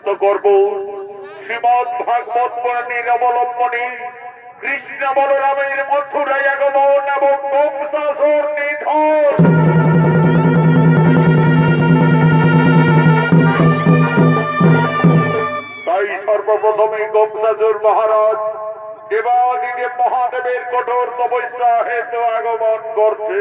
আত্মস্থ করব শ্রীমদ ভাগবত পুরাণের অবলম্বনে কৃষ্ণ বলরামের মথুরায় আগমন এবং কংসাসুর নিধন। তাই সর্বপ্রথমে কংসাসুর মহারাজ দেবাদিদেব মহাদেবের কঠোর তপস্যা হেতু আগমন করছে।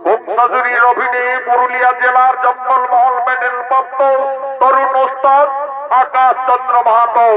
কংসাসুরের অভিনয়ে পুরুলিয়া জেলার জঙ্গলমহল মেডেল প্রাপ্ত তরুণ ওস্তাদ আকাশ চন্দ্র মাহাতো।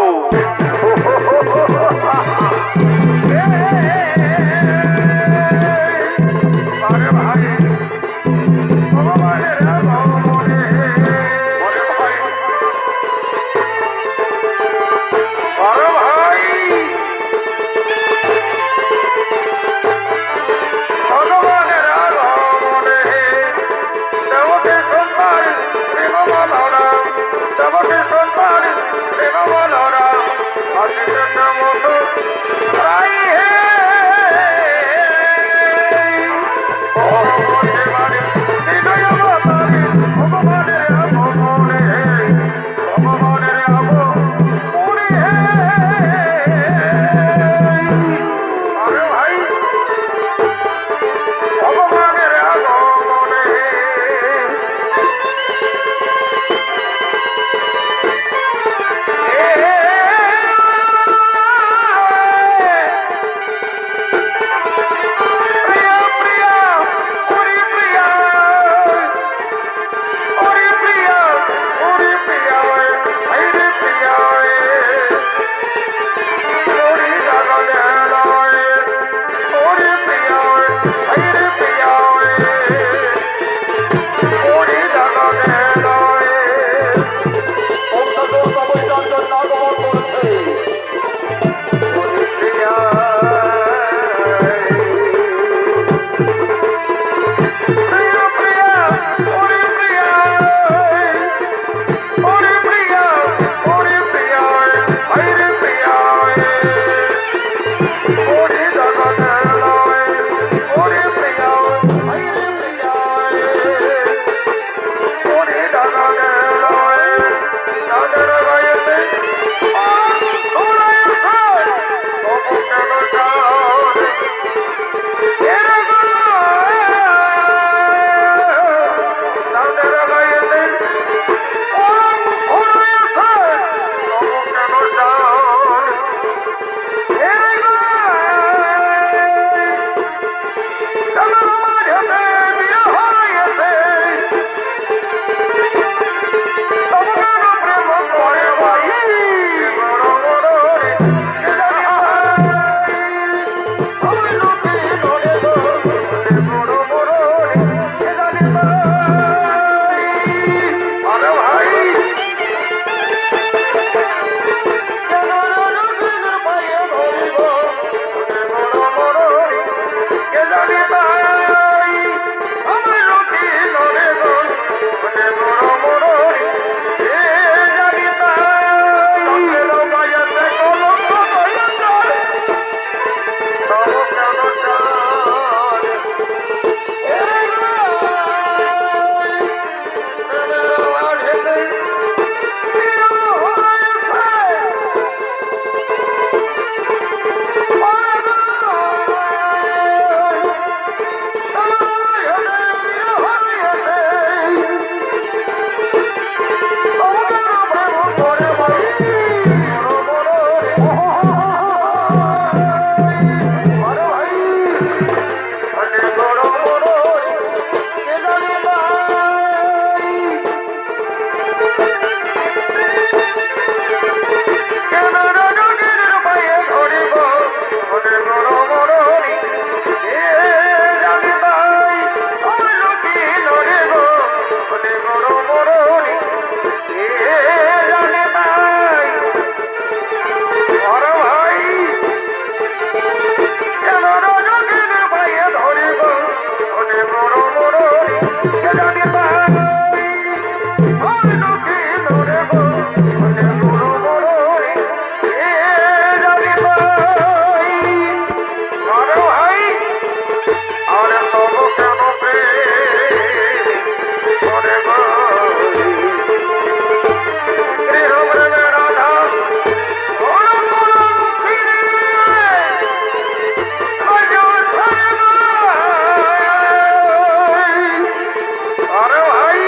আরে ভাই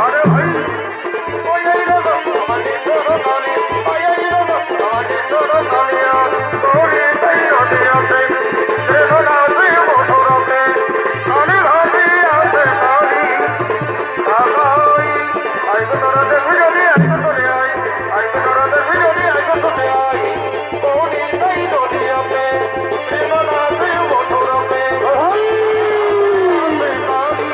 আরে ভাই ওই এই রকম মানে তোর কানে ওই এই রকম মানে তোর কালিয়া তোরে তাই রতে আছে রেখনা তুই মধুরতে কালি ভাবি আছে কালি কালাই আই তোর দেখি যদি আই তোরে আই তোর দেখি যদি আই তোরে আই তোরে তাই রতে আছে রেখনা তুই মধুরতে কালি কালি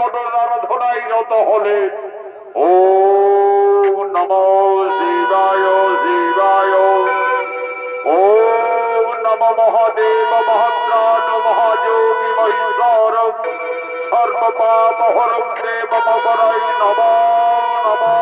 গণের আরাধনায় রত হলে। ও নমো শিবায় শিবায়, ও নমো মহাদেব মহাত্রাণ মহাযোগী মহেশ্বর সর্বপাপ হরং দেব মকরাই নমো নমো।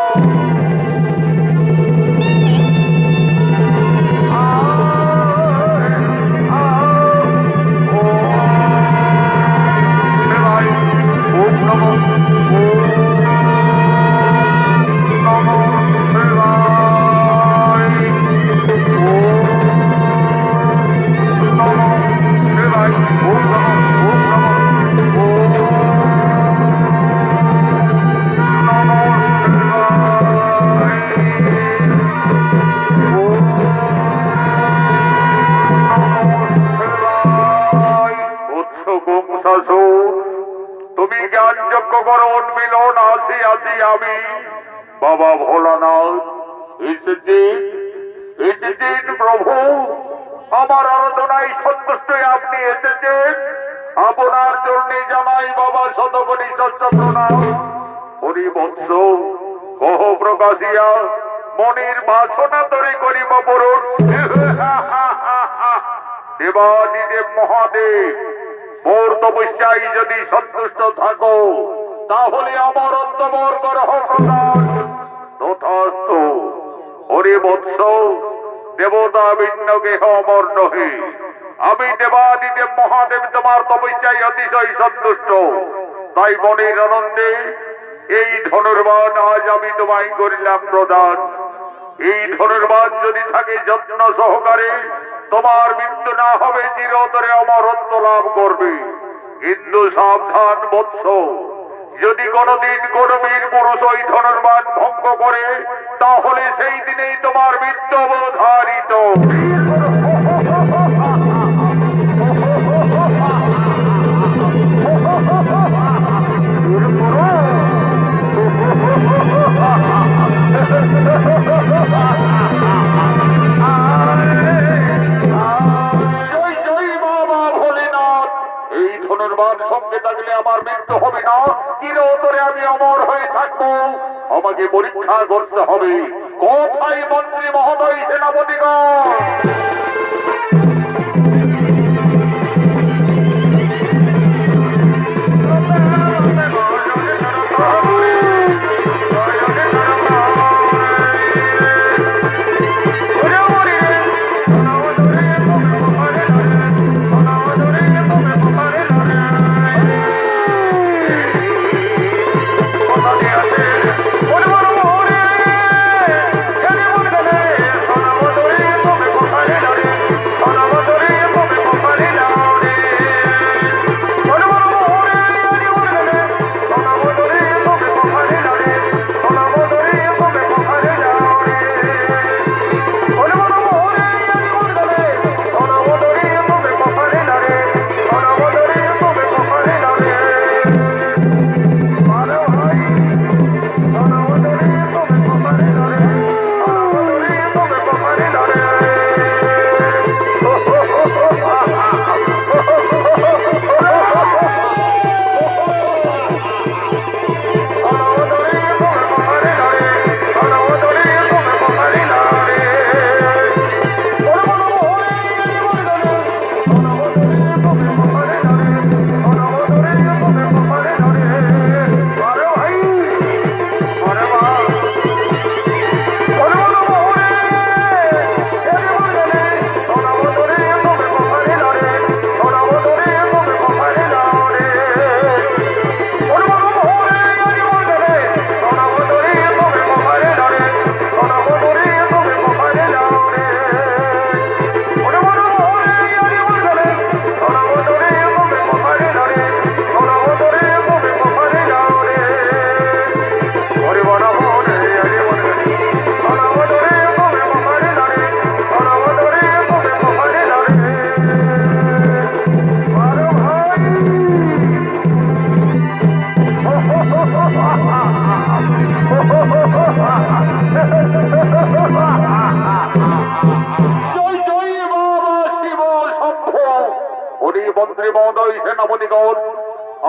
তুমি জ্ঞান যজ্ঞ করো, উন্মিলন আসি আছি আমি বাবা ভোলানাথ এসেছেন প্রভু। আমার আরাধনায় সন্তুষ্ট আপনি এসেছেন। আপনার জন্য জানাই বাবা শতকোটি সত্য প্রণাম। হরি বৎস কহ প্রকাশিয়া মনির বাসনা তরি করিব পূরণ। দেবাদিদেব মহাদেব, মোর তপস্যায় যদি সন্তুষ্ট থাকো তাহলে আমার অন্তবর গ্রহ প্রদান তথাস্তু। হরি বৎস দেবতা ভিন্ন কেহ অমর নহে। আমি দেবাদিদেব মহাদেব তোমার তপস্যায় অতিশয় সন্তুষ্ট। তাই মনের আনন্দে এই ধনুর্বাণ আজ আমি তোমায় করিলাম প্রদান। এই ধনুর্বাণ যদি থাকে যত্ন সহকারে তোমার মৃত্যু না হবে, চিরতরে অমরত্ব লাভ করবে। কিন্তু সাবধান বৎস, যদি কোনদিন কোন বীর পুরুষ ওই ধনুর্বাণ ভঙ্গ করে তাহলে সেই দিনেই তোমার মৃত্যু অবধারিত। সঙ্গে থাকলে আমার মৃত্যু হবে না, চিরতরে আমি অমর হয়ে থাকবো। আমাকে পরীক্ষা করতে হবে কোথায় মন্ত্রী মহোদয় সেনাপতিগণ।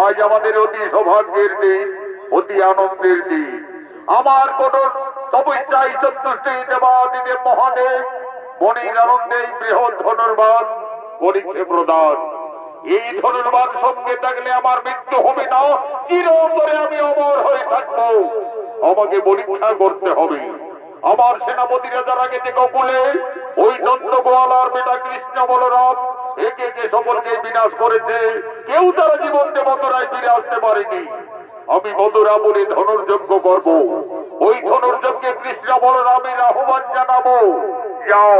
আজ আমাদের অতি সৌভাগ্যের দিন, অতি আনন্দের দিন। আমার কোন তপস্যায় সন্তুষ্টি দেবাদিদেব মহাদেব মনির আনন্দে বৃহৎ ধনুর্বাদ করেছে প্রদান। এই ধনুর্বাদ সঙ্গে থাকলে আমার মৃত্যু হবে না, চিরতরে আমি অমর হয়ে থাকবো। আমাকে পরীক্ষা করতে হবে। আমার সেনাপতিরা যারা গেছে গোকুলে, ওই নন্দ গোয়ালার বেটা কৃষ্ণ বলরাম একে একে সকলকে বিনাশ করেছে। কেউ তারা জীবন দিয়ে মথুরায় ফিরে আসতে পারেনি। আমি মথুরা বলে ধনুর্যজ্ঞ করব। ওই ধনুর্যজ্ঞে কৃষ্ণ বলরামের আহ্বান জানাবো। যাও,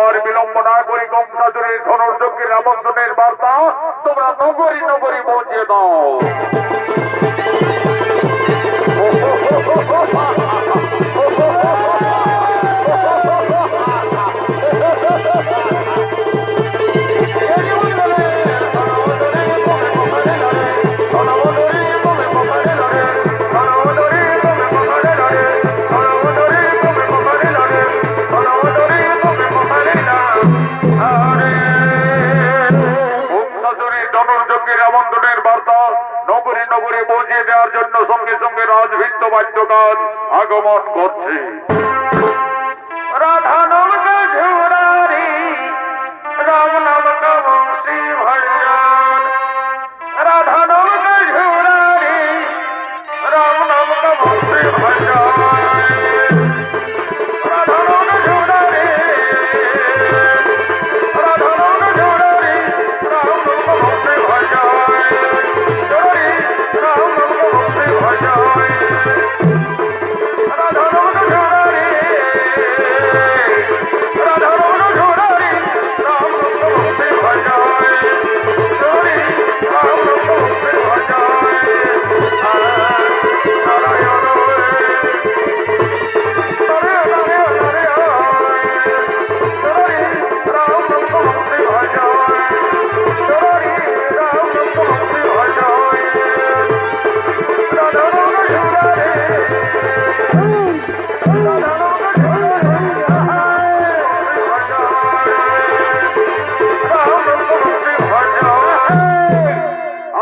আর বিলম্ব না করে কংসাসুরের ধনুর্যজ্ঞের আমন্ত্রণের বার্তা তোমরা নগরী নগরী পৌঁছে দাও। আমন্ত্রণের বার্তা নগরে নগরে পৌঁছে দেওয়ার জন্য সঙ্গে সঙ্গে রাজভিত্ত বাদ্যকার আগমন করছে। রাধা নাম ঝুরারি রাম নাম বংশী ভজন, রাধা নাম ঝুরারি রাম নাম বংশী ভজন, রাধা নাম ঝুরারি রাধা নাম ঝুরারি রাম নাম বংশী ভজন, ঝুরারি রাম নাম বংশী ভজন, রাধা নাম ঝুরারি রাধা নাম ঝুরারি রাম নাম বংশী ভজন, ঝুরারি রাম নাম বংশী ভজন, নারায়ণ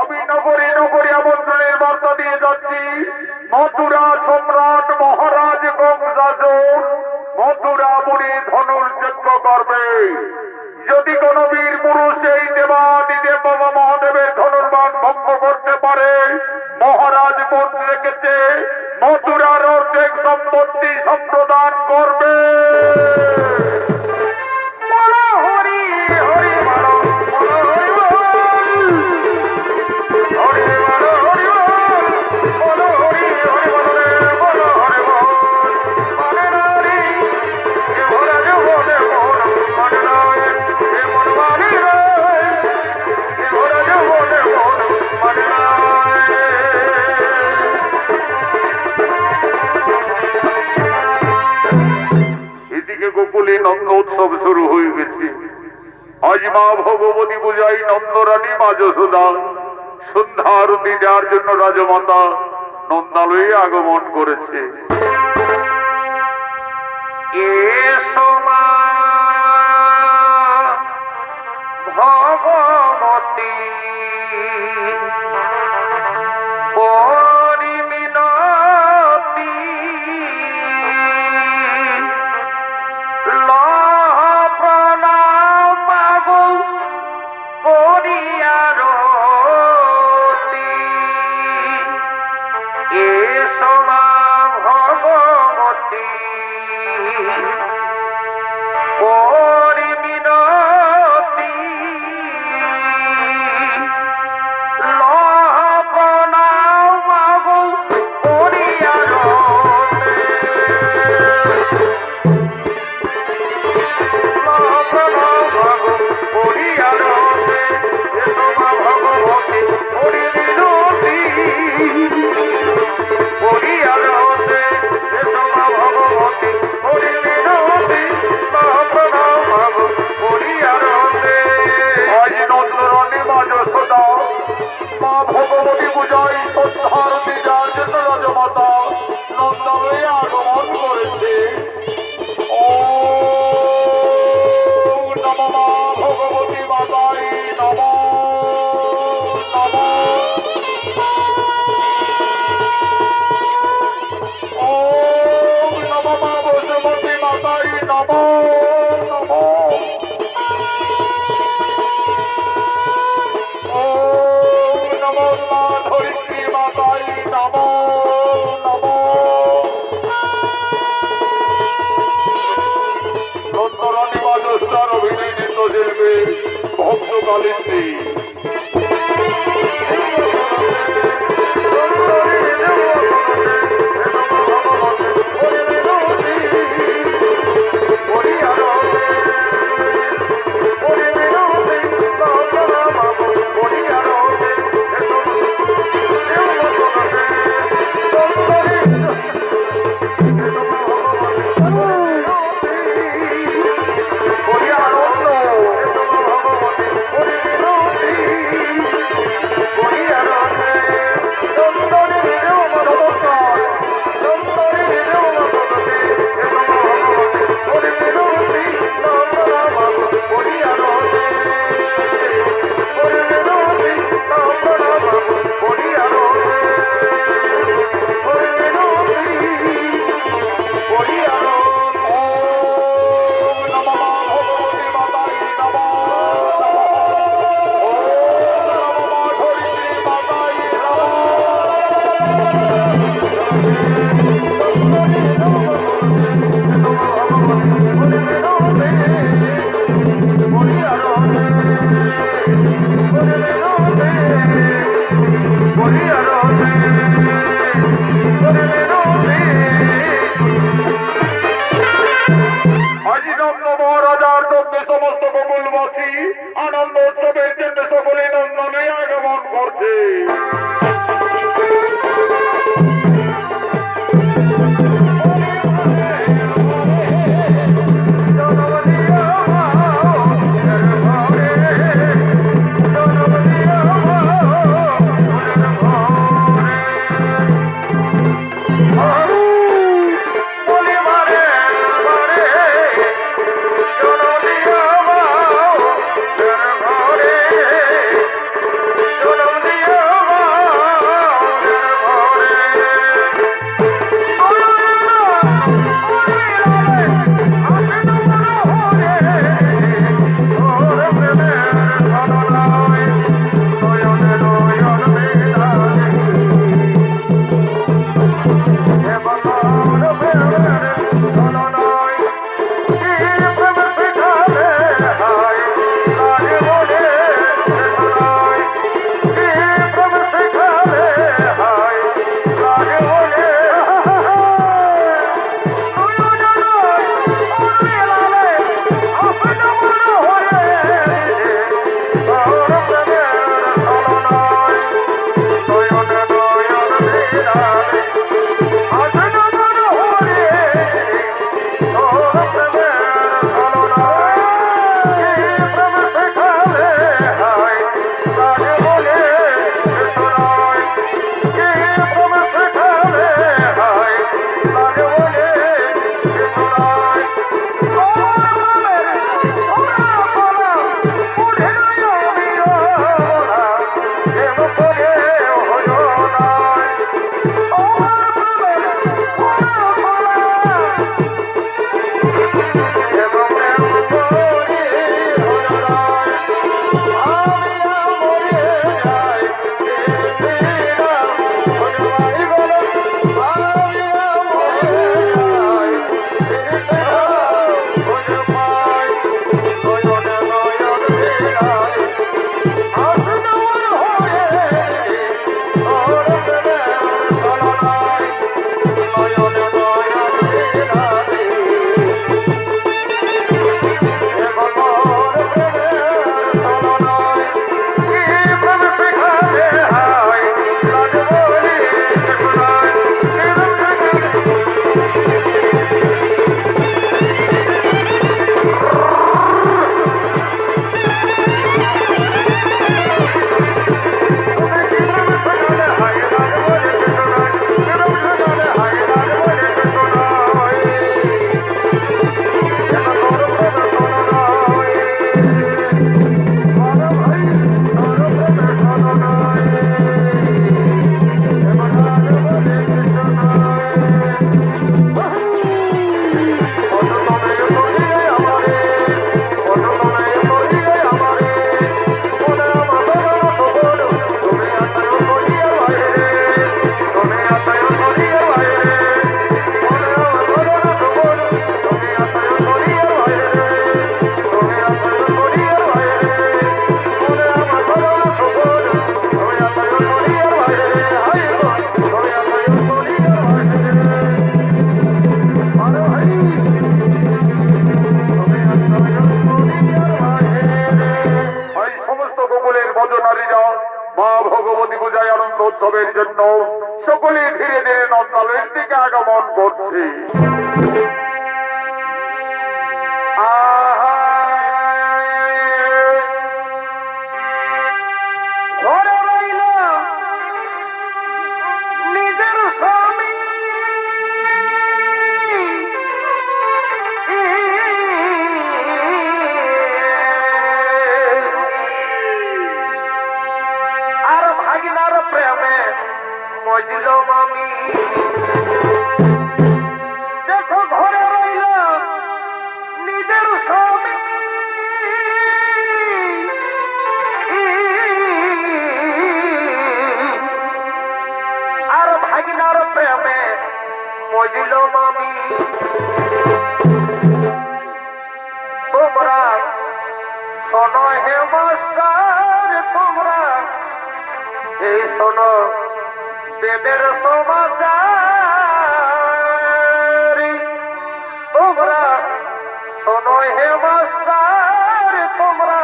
আমি নগরী নগরী আমন্ত্রণের বার্তা দিয়ে যাচ্ছি। মথুরা সম্রাট মহারাজ কংসাসুর মথুরাপুরী ধনুর্যজ্ঞ করবে। যদি কোন বীর পুরুষ এই দেবাদিদেব বাবা মহাদেবের ধনুর্বাদ ভঙ্গ করতে পারে, মহারাজ বোধ রেখেছে মথুরার অর্ধেক সম্পত্তি সম্প্রদান করবে। হরি হরি বল হরি বল হরি বল হরি বল হরি হরি বল রে বল হরি বল মানে হরি এ ভরা যে বলে বল মানে নয় এ মন বাড়ি রে এ ভরা যে বলে বল মানে নয়। এদিকে গোকুলে নন্দ উৎসব শুরু হয়ে গেছে। আজ মা ভগবতী পূজায় নন্দরানী মা যশোদা সন্ধ্যা আরতি দেওয়ার জন্য রাজমাতা নন্দালয়ে আগমন করেছে। এসো মা ভগবতী করি মিনতি, লহ প্রণাম মাগো করিয়া রতি। এসো মা ভগবতী করি মিনতি, লহ প্রণাম মাগো করিয়া রতি। লহ প্রণাম মাগো করিয়া রতি। এসো মা ভগবতী করি মিনতি করিয়া রতি। এসো মা ভগবতী করি মিনতি, লহ প্রণাম মাগো করিয়া রতি। আজ নন্দরানী মা যশোদা মা ভগবতী পূজায় সন্ধ্যা আরতি দেওয়ার জন্য রাজমাতা নন্দালয়ে আগমন করেছে। ওম নমো মা ভগবতী মাতা কালিন্দী সমস্ত গোকুলবাসী আনন্দ উৎসবের জন্য সকলে নন্দনে আগমন করছে। ঘরে ভগবতী পূজায় আনন্দ উৎসবের জন্য সকলে ধীরে ধীরে নন্দালয়ের দিকে আগমন করছে। ঘরে রইল নিজের স্বামী, আর ভাগিনার প্রেমে মজল মামি। দেখো ঘরে রইল নিজের স্বামী, আর ভাগিনার প্রেমে মজল মামি। তোমরা শোনো হে মাস্টার, তোমরা এই শোনো বেদের সমাচার। তোমরা শোনো হে মাস্টার, তোমরা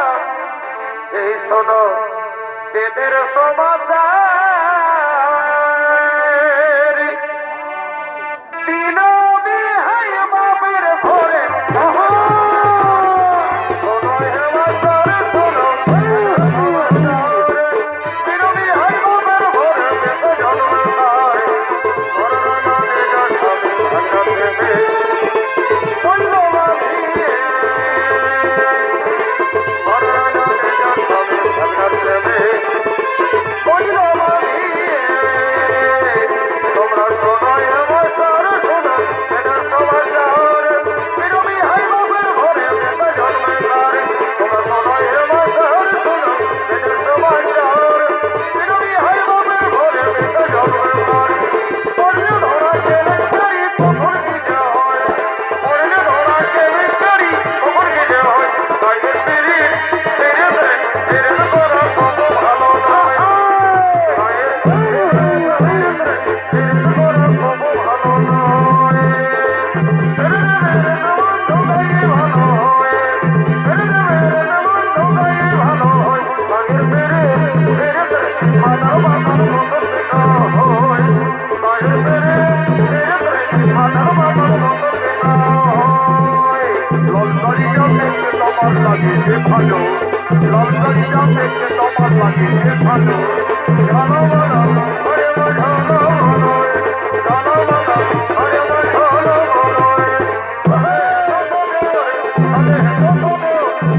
এই শোনো বেদের সমাচার। বিনোদী হাই বাপের ঘরে, শোনো হে মাস্টার, শোনো বিনোদী হাই বাপের ঘরে বেদ জন্মদার। করোনা স্বামী ভাগ্য দেবে বলল মাঝি, করোনা স্বামী ভাগ্য দেবে বলল মাঝি। তোমরা শোনো হে মাস্টার, শোনো বেদের সমাচার। বিনোদী হাই বাপের ঘরে বেদ জন্মদার। তোমরা শোনো হে মাস্টার, শোনো বেদের সমাচার। বিনোদী হাই বাপের ঘরে বেদ জন্মদার। পড়লে ধরা কেলেঙ্কারি কখন কি যে হয়, পড়লে ধরা কেলেঙ্কারি কখন কি যে হয়। তাইদের পিরিত ফিরে করা কত ভালো নয়, তাইদের ফিরে করা কত ভালো নয়। ফিরে ঢোকাই ভালো হয়, ফিরে ঢোকাই ভালো হয়। তাইদের ফিরে মাথা মাথার মতো দেখা হয়, তাইদের ফিরে মাথার মাথার মতো দেখা হয়। ললকারিটা দেখতে তোমার লাগে যে ভালো, ললকারিটা দেখতে তোমার লাগে যে ভালো। জানো বলো আরে ভালো ভালো, জানো বলো আরে ভালো ভালো।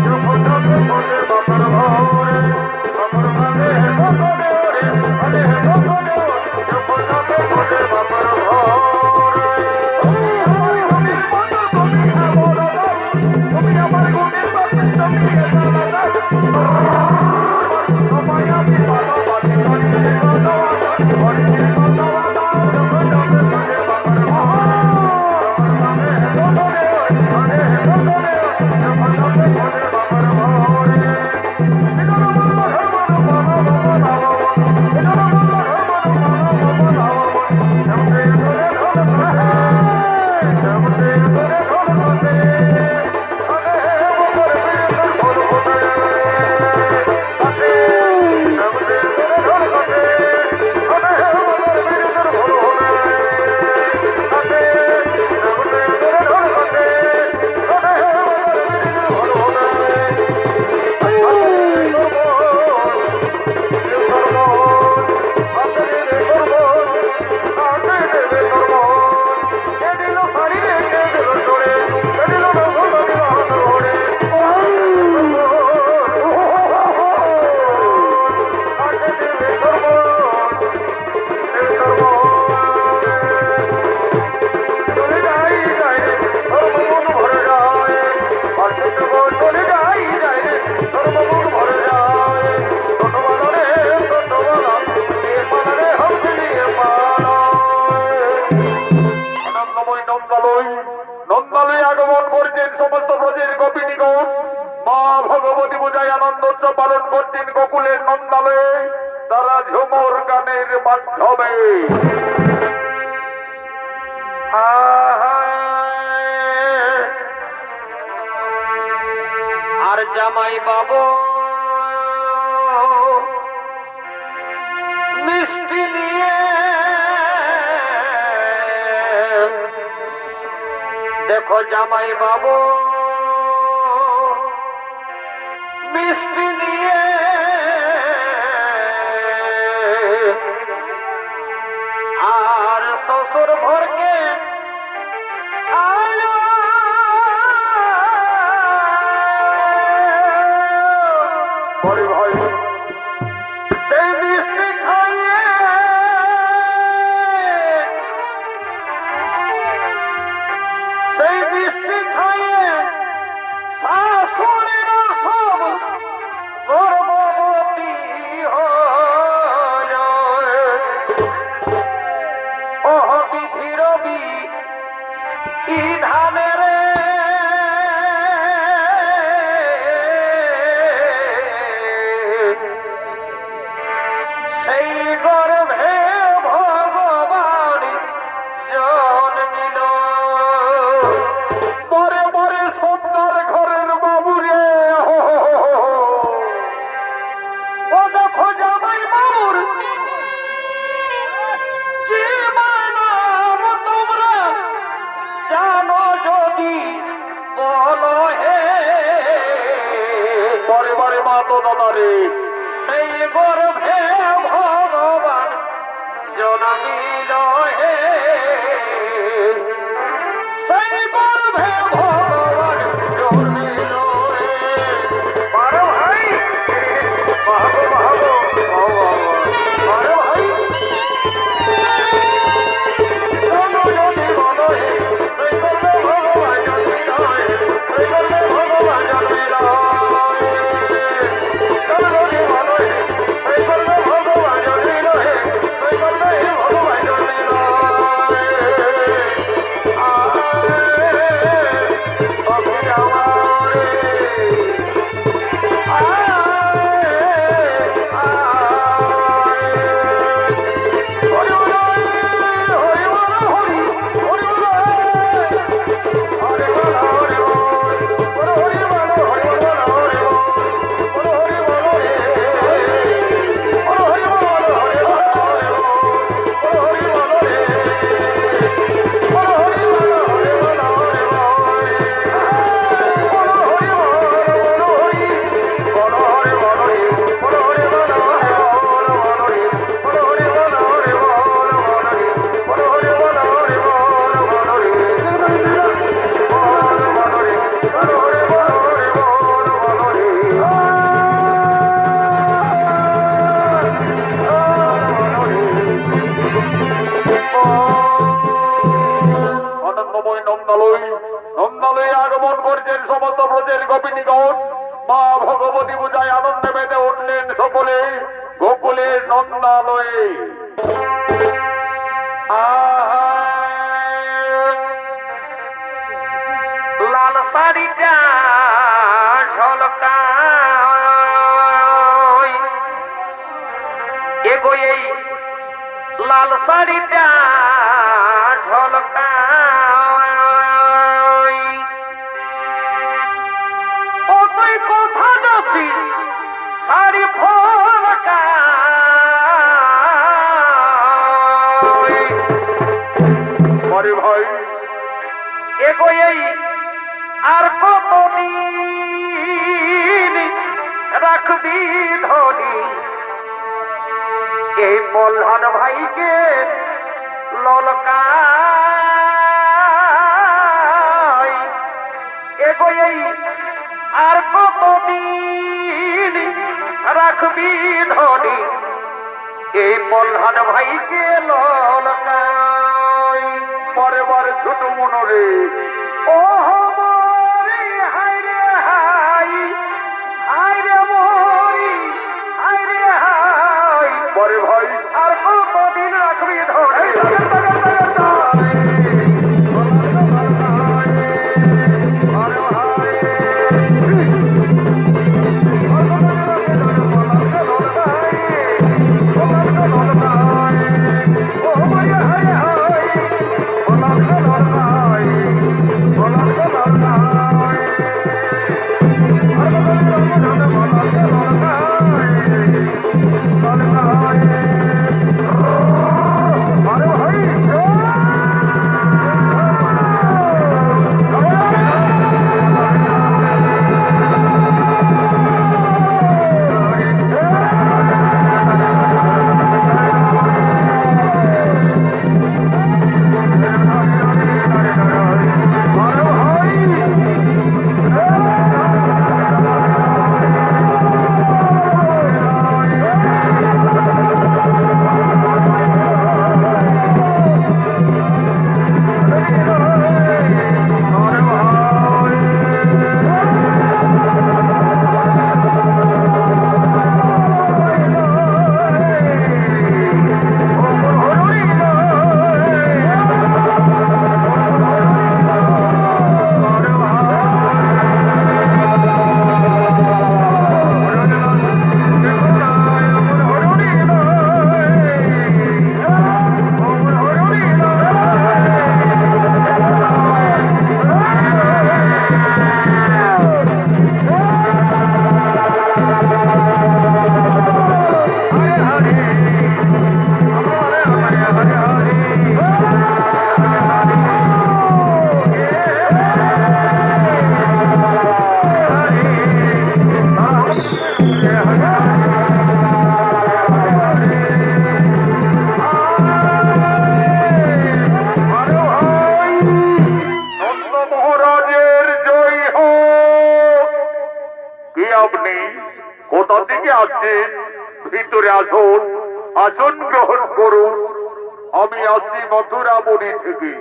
যখন যাবে বলে বাবার ঘরে, বাবার ঘরে যখন যাবে বলে বাবার ঘরে। তুমি আমার গুণের বাপে, তুমি তোমায় আমি ভালোবাসি, অনেক কথা অনেক কথা যখন যাবে বলে বাবার নন্দালয়ে আগমন করছেন সমস্ত ব্রজের গোপিনীগণ। মা ভগবতী পূজায় আনন্দ উৎসব পালন করছেন গোকুলের নন্দালয়ে, তারা ঝুমুর গানের মাধ্যমে। আর জামাই বাবু দেখো জামাই বাবু মিষ্টি নিয়ে আর শ্বশুর ভরকে আলো বড় ভাই সেই মিষ্টি খাইয়ে সেই মিষ্টি খাইয়ে শাশুড়িরা সব গর্ভবতী হল ওহ বিধির বিধানের সেই গর্ভে ভগবান জন্মিল পরে পরে সন্ধ্যার ঘরের বাবু রে ও দেখো জামাই বাবুর কি নাম তোমরা জানো যদি বলো হে পরে পরে মা তো দাদা রে সেই গর্ভে ভগবান জন্মিল হে সেই গর্ভে ভগবান জন্মিল হে পারো ভাই মাহাগো মাহাগো পারো ভাই জানো যদি বলো হে সেই গর্ভে ভগবান জন্মিল হে সেই গর্ভে ভগবান জন্মিল হে জানো যদি বলো হে সেই গর্ভে ভগবান জন্মিল হে সেই গর্ভে ভগবান জন্মিল হে আনন্দময় নন্দালয় নন্দালয়ে আগমন করছেন সমস্ত ব্রজের গোপিনীগণ মা ভগবতী পূজায় আনন্দে মেতে উঠলেন সকলে গোকুলের নন্দালয়ে লাল শাড়িটা ঝলকায় এগো এই লাল শাড়িটা ঝলকায় ও তুই কথা যাচ্ছি শাড়ি ফলকায় পরে ভাই এগো এই আর কতদিন রাখবি ধনী এই প্রহ্লাদ ভাইকে ললকায় এগো এই আর কতদিন রাখবি ধনী এই প্রহ্লাদ ভাইকে ললকায় পরে পরে ছোট মনরে ও মরি হাই রে হাই হাই রে মরি হাই রে হাই পরে ভাই আর কতদিন রাখবি ধরে পরে আছেন ভিতরে আসুন, আসন গ্রহণ করুন। আমি আসছি মথুরাপুরী থেকে।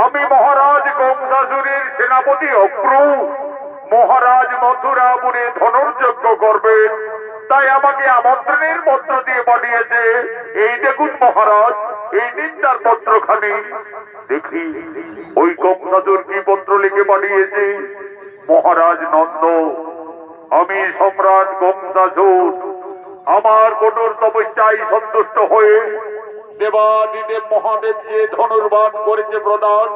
আমি মহারাজ কংসাসুরের সেনাপতি অক্রু। মহারাজ মথুরাপুরে ধনুর্যজ্ঞ করবেন, তাই আমাকে আমন্ত্রণের পত্র দিয়ে পাঠিয়েছে। এই দেখুন মহারাজ, এই নিন তার পত্রখানি। দেখি ওই কংসাসুর কি পত্র লিখে পাঠিয়েছে। মহারাজ নন্দ, আমি সম্রাট কংসাসুর আমার কঠোর তপস্যায় সন্তুষ্ট হয়ে দেবাদিদেব মহাদেবকে ধনুর্বাণ করেছে প্রদান।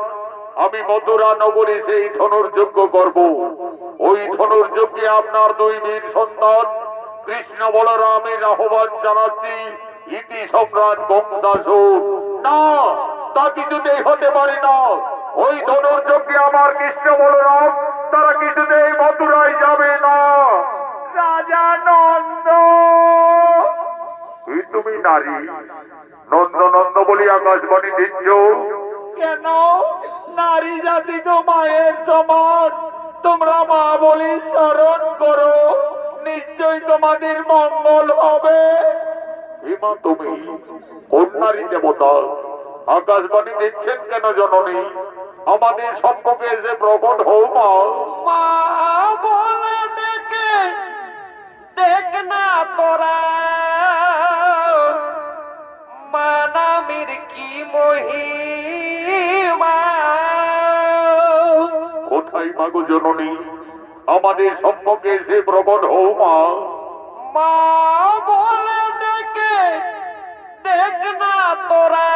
আমি মথুরা নগরে সেই ধনুর্যজ্ঞ করব। ওই ধনুর্যজ্ঞে আপনার দুই বীর সন্তান কৃষ্ণ বলরামের আহ্বান জানাচ্ছি। ইতি সম্রাট কংসাসুর। না, তা কিছুতেই হতে পারে না। ওই ধনুর্যজ্ঞে আমার কৃষ্ণ বলরাম তারা কিছুতেই মথুরায় যাবে না। রাজা নন্দ, তুমি নারী নন্দ নন্দ বলি আকাশবাণী দিচ্ছ কেন? নারী জাতি তো মায়ের সমান। তোমরা মা বলি স্মরণ করো, নিশ্চয়ই তোমাদের মঙ্গল হবে। হিমা, তুমি কোন নারী দেবতা? আকাশবাণী দিচ্ছেন কেন জননী? আমাদের সম্পর্কে এসে প্রকট হও মা। মা বলে ডেকে দেখ না তোরা, মানামির কি মহিমা। কোথায় মাগো জননী? আমাদের সম্পর্কে এসে প্রকট হও মা। মা বলে ডেকে দেখ না তোরা,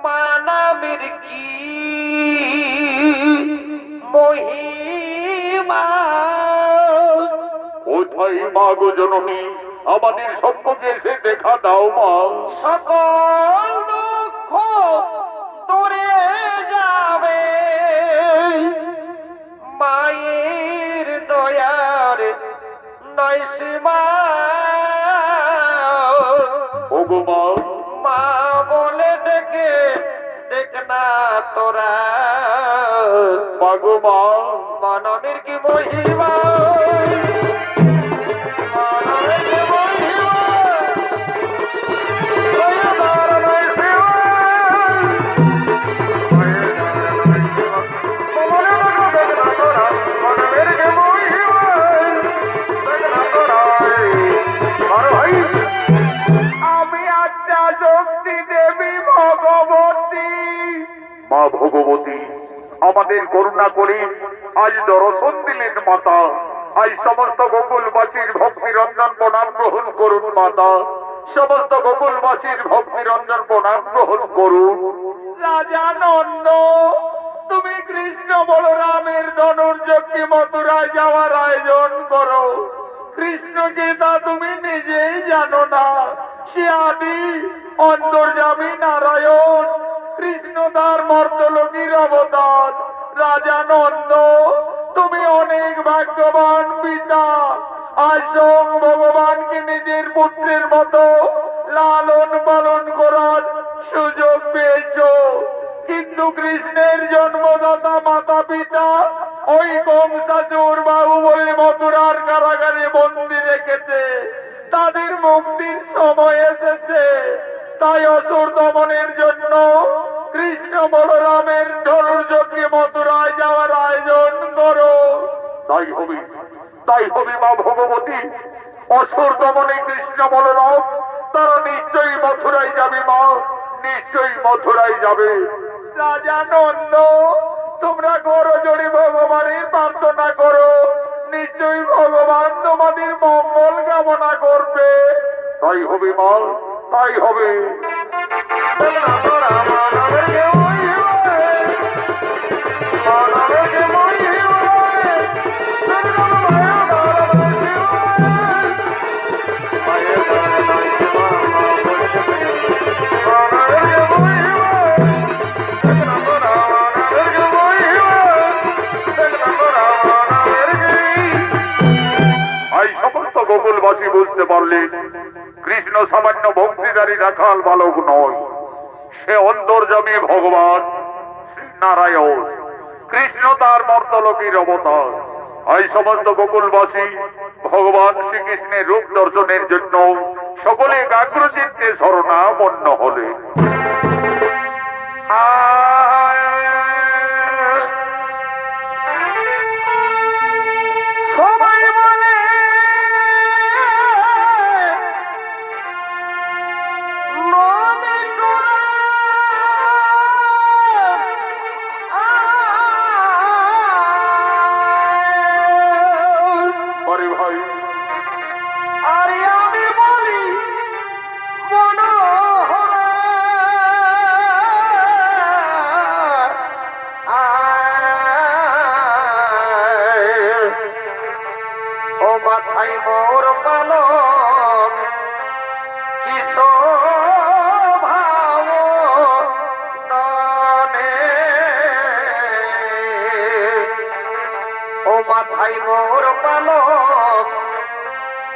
মানামির কি মহিমা। কোথায় মাগো জননী? আমাদের সম্পর্কে এসে দেখা দাও মা। সকল দুঃখ দূরে যাবে, মায়ের দয়ার নয় সীমা। ওগো মা, মা বলে ডেকে দেখ না তোরা, মাগো মা। মানবের কি মহিমা। মানবের কি মহিমা। আমি আত্মা শক্তি দেবী ভগবতী। মা ভগবতী, আমাদের করুণা করে আজ দর্শন দিলেন মাতা। আজ সমস্ত গোকুলবাসীর ভক্তি রঞ্জন প্রণাম গ্রহণ করুন মাতা। সমস্ত গোকুলবাসীর ভক্তি রঞ্জন প্রণাম গ্রহণ করুন। রাজা নন্দ, তুমি কৃষ্ণ বলরামের ধনুর্যজ্ঞে মথুরায় যাওয়ার আয়োজন করো। কৃষ্ণকে তা তুমি নিজেই জানো না। সে আদি অন্তর্যামী নারায়ণ। কৃষ্ণ তার মর্তলোকীর অবতার। রাজা নন্দ, তুমি অনেক ভাগ্যবান পিতা। আজ স্বয়ং ভগবানকে নিজের পুত্রের মতো লালন পালন করার সুযোগ পেয়েছ। কিন্তু কৃষ্ণের জন্মদাতা মাতা পিতা ওই কংসাসুর বাহুবলী মথুরার কারাগারে বন্দী রেখেছে। তাদের মুক্তির সময় এসেছে। তাই অসুর দমনের জন্য কৃষ্ণ বলরামের ধনুর্যজ্ঞে মথুরায় যাওয়ার আয়োজন করো। তাই হবে, তাই হবে মা ভগবতী। অসুর দমনে কৃষ্ণ বলরাম তারা নিশ্চয়ই মথুরায় যাবে মা, নিশ্চয়ই মথুরায় যাবে। রাজা নন্দ, তোমরা করো জোরে ভগবানের প্রার্থনা করো। নিশ্চয়ই ভগবান তোমাদের মঙ্গল কামনা করবে। তাই হবে মা, তাই হবে। আজ সমস্ত গোকুলবাসী বুঝতে পারলেন কৃষ্ণ সামান্য ভক্তিধারী রাখাল বালক নয়, সে অন্তর্যামী ভগবান শ্রী নারায়ণ। কৃষ্ণ তার মর্তলোকীর অবতার। এই সমস্ত গোকুলবাসী ভগবান শ্রীকৃষ্ণের রূপ দর্শনের জন্য সকলে একাগ্র চিত্তে শরণাপন্ন হলে সবাই বলে নদী তোরা আরে ভাই আরে আমি বলি মনোহরা ও মাথায় মোর পালক কি শোভাব দানে ও মাথায় মোর পালক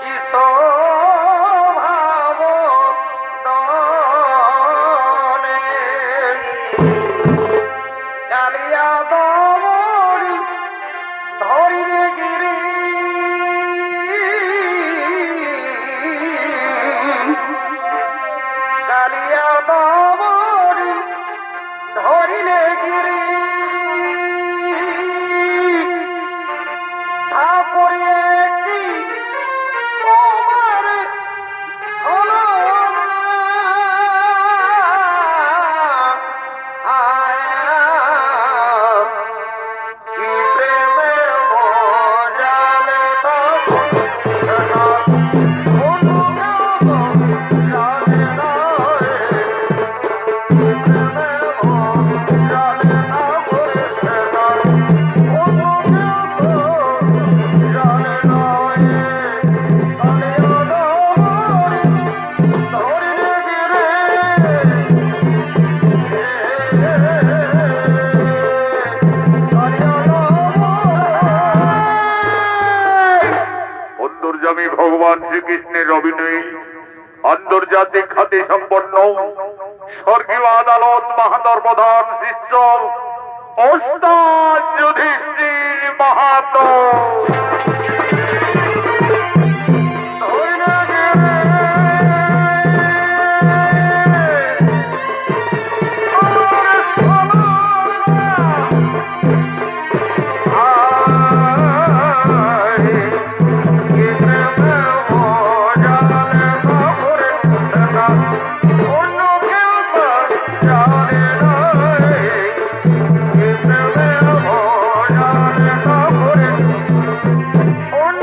কি শোভাব দানে কালিয়া দমরি ধরি রে গিরি কালিয়া দমরি ধরিলে গিরি ঠাকুরে কি তোমার শোনো না কি প্রেমের মজালে অন্তর্যামী ভগবান শ্রীকৃষ্ণের অভিনয় আন্তর্জাতিক খ্যাতি সম্পন্ন স্বর্গীয় আদালত মহাধর্মধাম শিষ্য ওস্তাদ যুধিষ্ঠির মাহাতো অন্য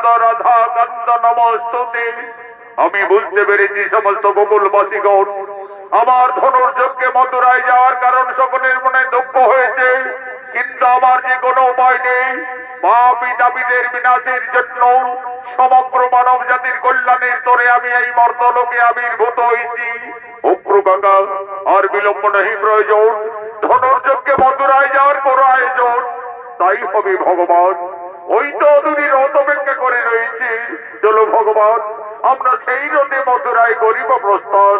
কান্দ রাধা কান্দ নমস্তুতে। আমি বুঝতে পেরেছি সমস্ত গোকুলবাসীগণ আমার ধনুর্যজ্ঞে মথুরায় যাওয়ার কারণ সকলের মনে দুঃখ হয়েছে, কিন্তু আমার যে কোনো উপায় নেই। পাপী দাবিদের বিনাশের জন্য সমগ্র মানব জাতির কল্যাণের তরে আমি এই মর্তলোকে আবির্ভূত হয়েছি। অপ্রু কাকা, আর বিলম্ব নেই প্রয়োজন। ধনুর্যজ্ঞে মথুরায় যাওয়ার কোনো আয়োজন তাই হবে ভগবান। ওই তো অদূরী রথ অপেক্ষা করে রয়েছে। চলো ভগবান, আমরা সেই রথে মথুরায় করিব প্রস্থান।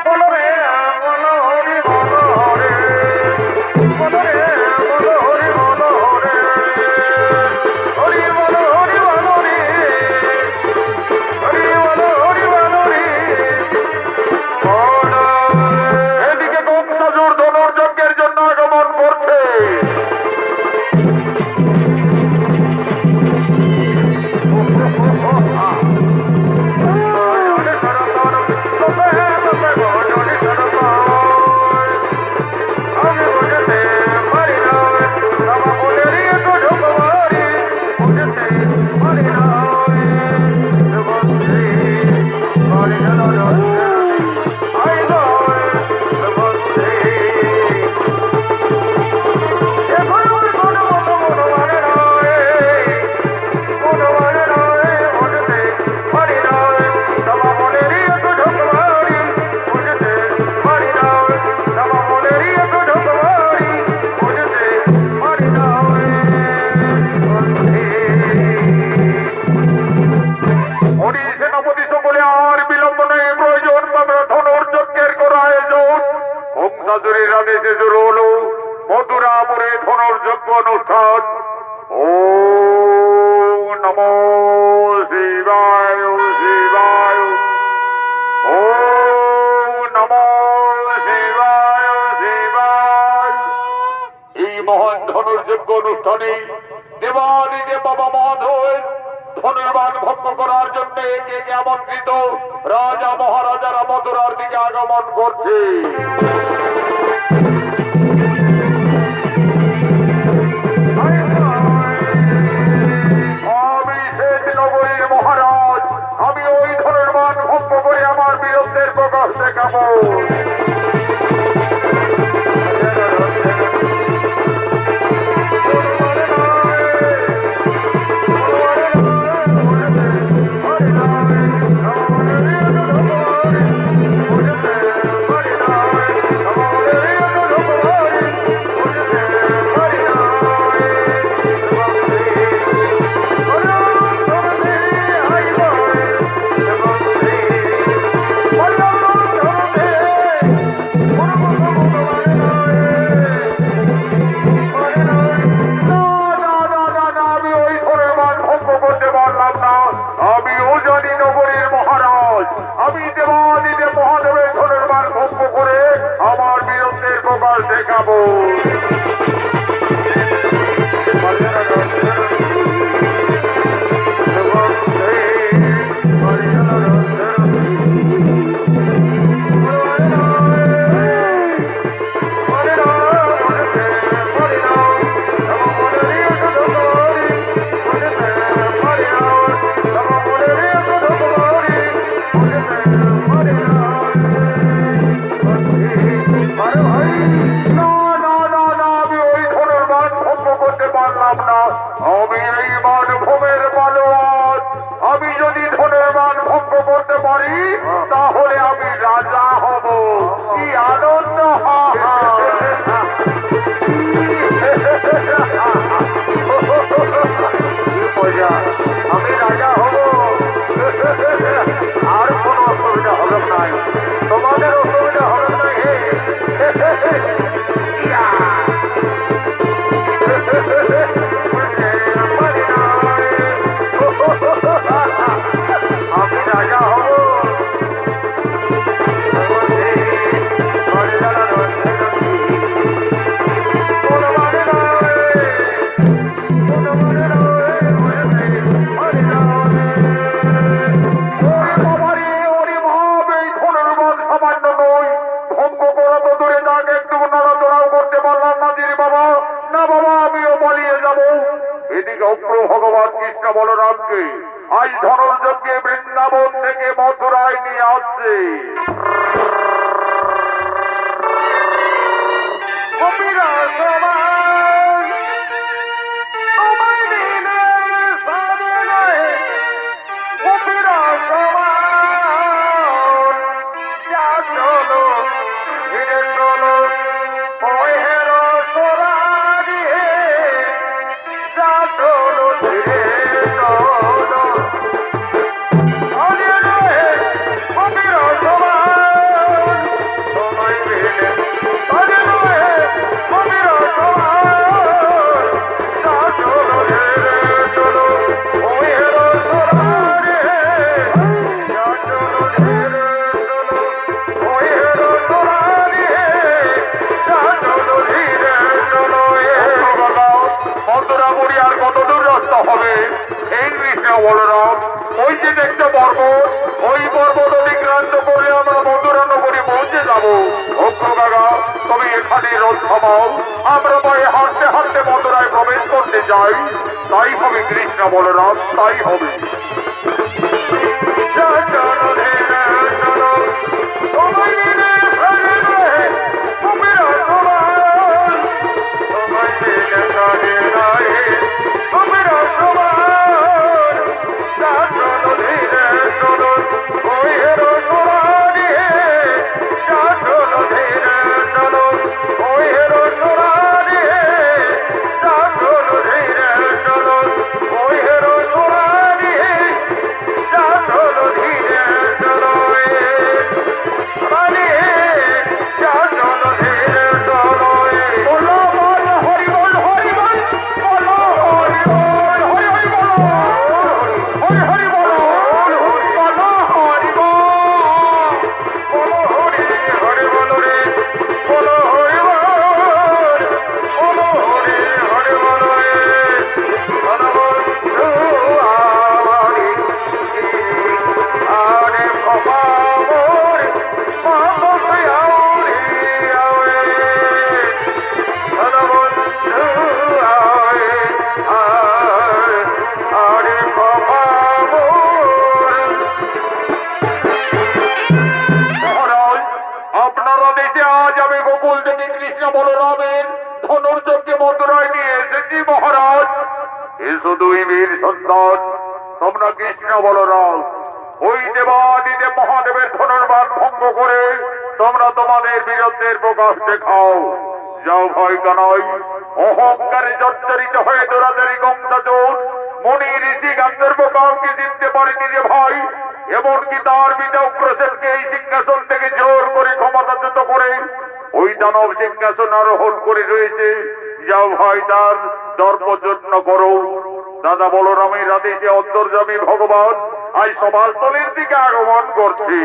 বলো রে বলো হরি বলো হরে, বলো রে বলো হরি বলো হরে, হরি বলো হরি বলো রে, হরি বলো হরি বলো রে। এদিকে কংসাসুর ধনুর্যজ্ঞের জন্য আগমন করছে। সেনাপতি সকলে আর বিলম্ব নেই প্রয়োজন, ধনুর্যজ্ঞের করা আয়োজন। কংসাসুরের আদেশে শুরু হলো মথুরাপুরে ধনুর্যজ্ঞ অনুষ্ঠান। ও নমো শিবায় শিবায়, ও নমো শিবায় শিবায়। এই মহান ধনুর্যজ্ঞ অনুষ্ঠানে দেবাদিদেব বাবা মাধবের ধনুর্বান ভঙ্গ করার জন্য একে একে আমন্ত্রিত রাজা মহারাজারা মথুরার দিকে আগমন করছে। আমি শেষ নগরীর মহারাজ, আমি ওই ধনুর্বান ভঙ্গ করে আমার বীরত্বের প্রকাশ দেখাবো। আমিও জানি নগরীর মহারাজ, আমি দেবাদিদেব মহাদেবের ধনুর্বান ভঙ্গ করে আমার বীরত্বের প্রকাশ দেখাবো। আমি এই মানভূমের পালোয়ান, আমি যদি ধনুর্বান ভঙ্গ করতে পারি তাহলে আমি রাজা হব। কি আনন্দ! আমি রাজা হব, আর কোনো অসুবিধা হবে না, তোমাদের অসুবিধা হবে না। আমি রাজা হব। ধনুর্যজ্ঞে বৃন্দাবন থেকে মথুরায় নিয়ে আসছে। হবে এই কৃষ্ণ বলরাম, ওই যে দেখতে পর্বত, ওই পর্বত অতিক্রান্ত করে আমরা মথুরা নগরী পৌঁছে যাবো। অগ্র কাকা, তুমি এখানে রথ থামাও, আমরা পায়ে হাঁটতে হাঁটতে মথুরায় প্রবেশ করতে যাই। তাই হবে কৃষ্ণ বলরাম, তাই হবে। তোমরা কৃষ্ণ বলরাম, ওই দেবাদিদেব মহাদেবের ধনুর্বাণ ভঙ্গ করে তোমরা তোমাদের বীরত্বের প্রকাশ দেখাও। যাও ভয় কানাই, অহংকারে জর্জরিত হয়ে দৌড়াদারি কংসাচোর মনি ঋষি গান্ধর্ব কাউকে চিনতে পারেনি যে ভাই, এমনকি তার পিতা উগ্রসেনকে এই সিংহাসন থেকে জোর করে ক্ষমতাচ্যুত করে ওই দানব সিংহাসন আরোহণ করে রয়েছে। যাও ভাই তার দর্পযত্ন করো। দাদা বলরামের আদেশে অন্তর্যামী ভগবান আজ সভাস্থলের দিকে আগমন করছে।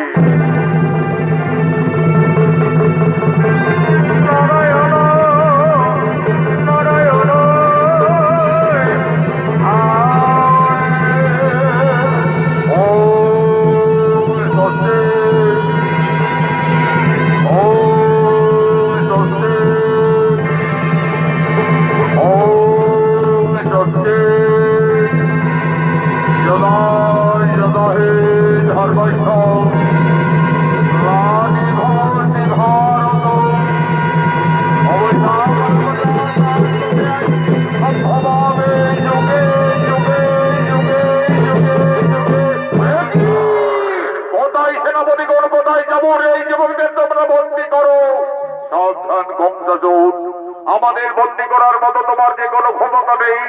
আমাদের বন্দী করার মতো তোমার যে কোনো ক্ষমতা নেই।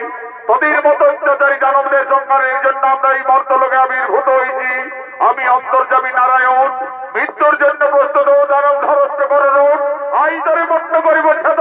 তোদের মতো অত্যাচারী দানবদের সংহারের জন্য আমরা এই মর্তলোকে আবির্ভূত হয়েছি। আমি অন্তর্যামী নারায়ণ, মৃত্যুর জন্য প্রস্তুত দানব ধ্বস্ত করো, আই তরে মত্ত করিব ছেদ।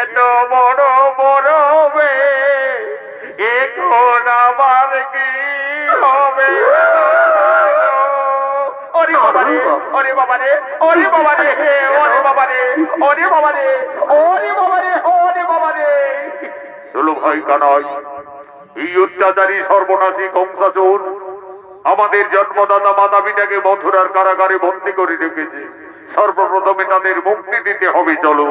এত বড় বড় এখন আমার কি হবে? ওরে বাবা রে, ওরে বাবা রে, ওরে বাবা রে, ওরে বাবা রে, ওরে বাবা রে, ওরে বাবা রে, ওরে বাবা রে। চলো ভাই কানাই, এই অত্যাচারী সর্বনাশী কংসাসুর আমাদের জন্মদাতা মাতা পিতাকে মথুরার কারাগারে বন্দী করে রেখেছে। সর্বপ্রথমে তাদের মুক্তি দিতে হবে। চলো।